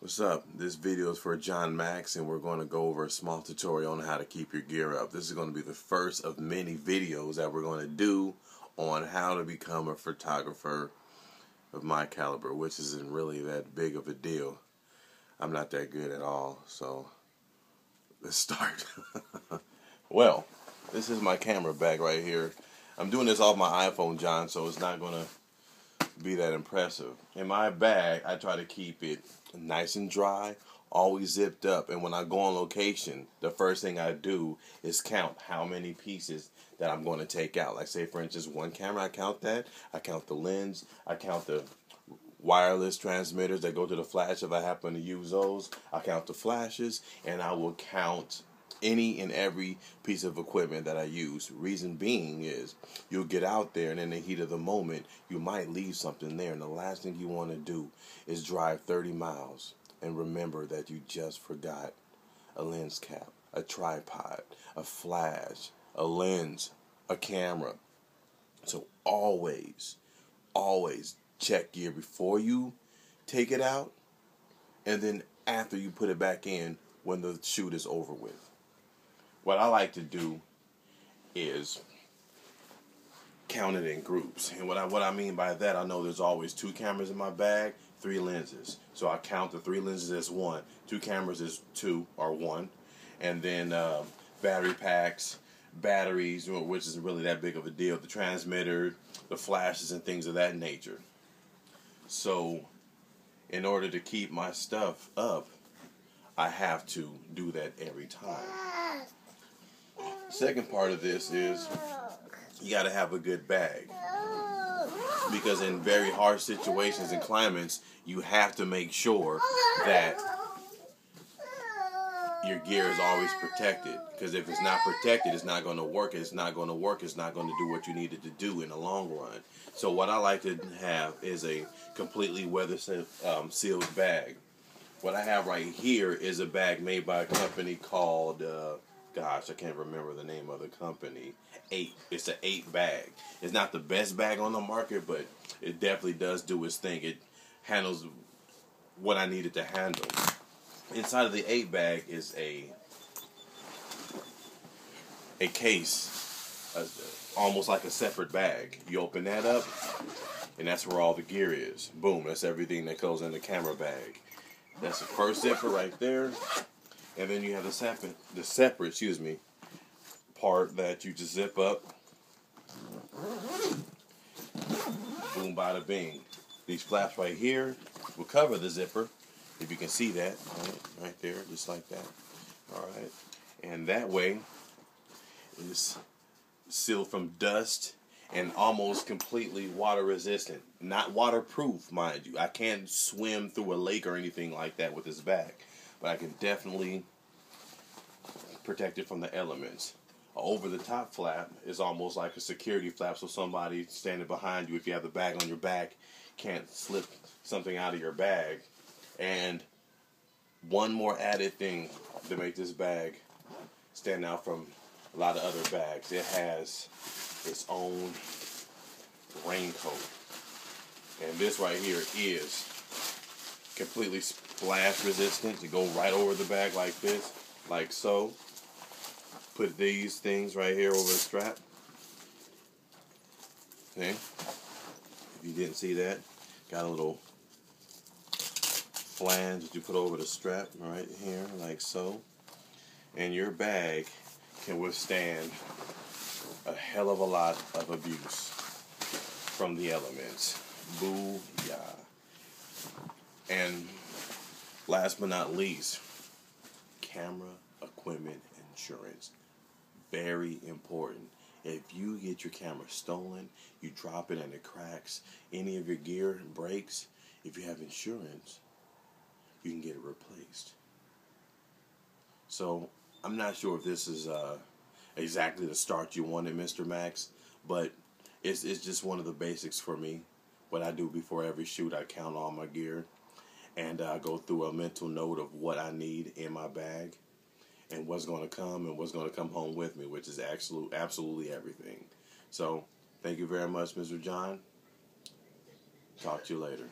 What's up? This video is for John Max, and we're going to go over a small tutorial on how to keep your gear up. This is going to be the first of many videos that we're going to do on how to become a photographer of my caliber, which isn't really that big of a deal. I'm not that good at all, so let's start. Well, this is my camera bag right here. I'm doing this off my iPhone, John, so it's not going to be that impressive. In my bag, I try to keep it nice and dry, always zipped up, and when I go on location, the first thing I do is count how many pieces that I'm going to take out. Like, say for instance, one camera, I count that. I count the lens, I count the wireless transmitters that go to the flash if I happen to use those. I count the flashes, and I will count any and every piece of equipment that I use. Reason being is you'll get out there and in the heat of the moment you might leave something there, and the last thing you want to do is drive 30 miles and remember that you just forgot a lens cap, a tripod, a flash, a lens, a camera. So always check gear before you take it out, and then after you put it back in when the shoot is over with. What I like to do is count it in groups. And what I mean by that, I know there's always 2 cameras in my bag, 3 lenses. So I count the 3 lenses as 1. 2 cameras is 2 or 1. And then battery packs, batteries, which isn't really that big of a deal, the transmitter, the flashes, and things of that nature. So in order to keep my stuff up, I have to do that every time. Second part of this is you got to have a good bag, because in very harsh situations and climates you have to make sure that your gear is always protected, because if it's not protected, it's not going to work. It's not going to work. It's not going to do what you needed to do in the long run. So what I like to have is a completely weather sealed bag. What I have right here is a bag made by a company called gosh, I can't remember the name of the company. 8. It's an 8 bag. It's not the best bag on the market, but it definitely does do its thing. It handles what I need it to handle. Inside of the 8 bag is a case, almost like a separate bag. You open that up, and that's where all the gear is. Boom, that's everything that goes in the camera bag. That's the first zipper right there. And then you have the separate part that you just zip up. Boom, bada bing. These flaps right here will cover the zipper, if you can see that, right there, just like that. All right, and that way it's sealed from dust and almost completely water resistant. Not waterproof, mind you. I can't swim through a lake or anything like that with this bag, but I can definitely protect it from the elements. Over the top flap is almost like a security flap, so somebody standing behind you, if you have the bag on your back, can't slip something out of your bag. And one more added thing to make this bag stand out from a lot of other bags: it has its own raincoat. And this right here is completely splash resistant. To go right over the bag like this, like so. Put these things right here over the strap. See? If you didn't see that, got a little flange that you put over the strap right here, like so. And your bag can withstand a hell of a lot of abuse from the elements. Boo-yah. And last but not least, camera, equipment, insurance. Very important. If you get your camera stolen, you drop it and it cracks, any of your gear breaks, if you have insurance, you can get it replaced. So I'm not sure if this is exactly the start you wanted, Mr. Max, but it's just one of the basics for me. What I do before every shoot, I count all my gear, and I go through a mental note of what I need in my bag, and what's going to come and what's going to come home with me, which is absolutely everything. So, thank you very much, Mr. John. Talk to you later.